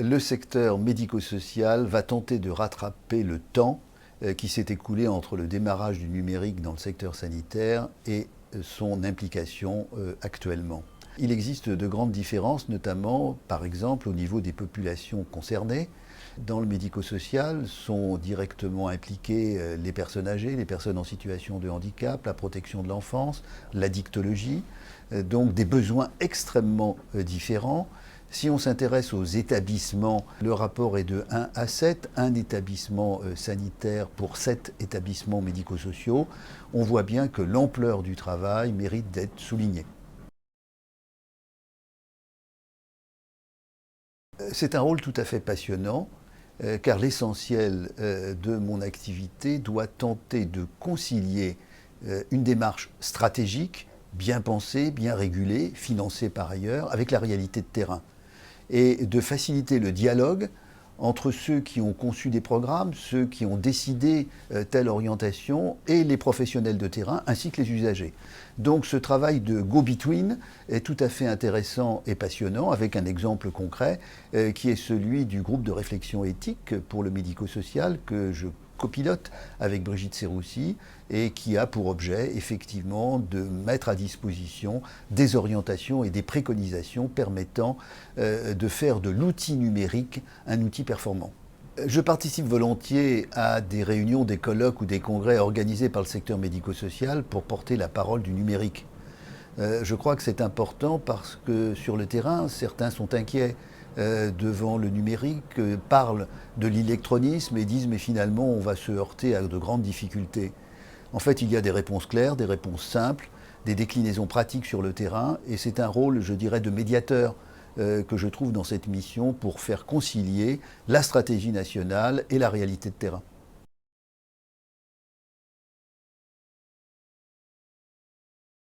le secteur médico-social va tenter de rattraper le temps qui s'est écoulé entre le démarrage du numérique dans le secteur sanitaire et son implication actuellement. Il existe de grandes différences, notamment, par exemple, au niveau des populations concernées. Dans le médico-social sont directement impliquées les personnes âgées, les personnes en situation de handicap, la protection de l'enfance, l'addictologie, donc des besoins extrêmement différents. Si on s'intéresse aux établissements, le rapport est de 1 à 7, un établissement sanitaire pour 7 établissements médico-sociaux. On voit bien que l'ampleur du travail mérite d'être soulignée. C'est un rôle tout à fait passionnant, car l'essentiel de mon activité doit tenter de concilier une démarche stratégique, bien pensée, bien régulée, financée par ailleurs, avec la réalité de terrain, et de faciliter le dialogue entre ceux qui ont conçu des programmes, ceux qui ont décidé telle orientation, et les professionnels de terrain, ainsi que les usagers. Donc ce travail de go-between est tout à fait intéressant et passionnant, avec un exemple concret qui est celui du groupe de réflexion éthique pour le médico-social que je copilote avec Brigitte Serroussi et qui a pour objet effectivement de mettre à disposition des orientations et des préconisations permettant de faire de l'outil numérique un outil performant. Je participe volontiers à des réunions, des colloques ou des congrès organisés par le secteur médico-social pour porter la parole du numérique. Je crois que c'est important parce que sur le terrain, certains sont inquiets devant le numérique, parlent de l'électronisme et disent mais finalement on va se heurter à de grandes difficultés. En fait, il y a des réponses claires, des réponses simples, des déclinaisons pratiques sur le terrain et c'est un rôle, je dirais, de médiateur que je trouve dans cette mission pour faire concilier la stratégie nationale et la réalité de terrain.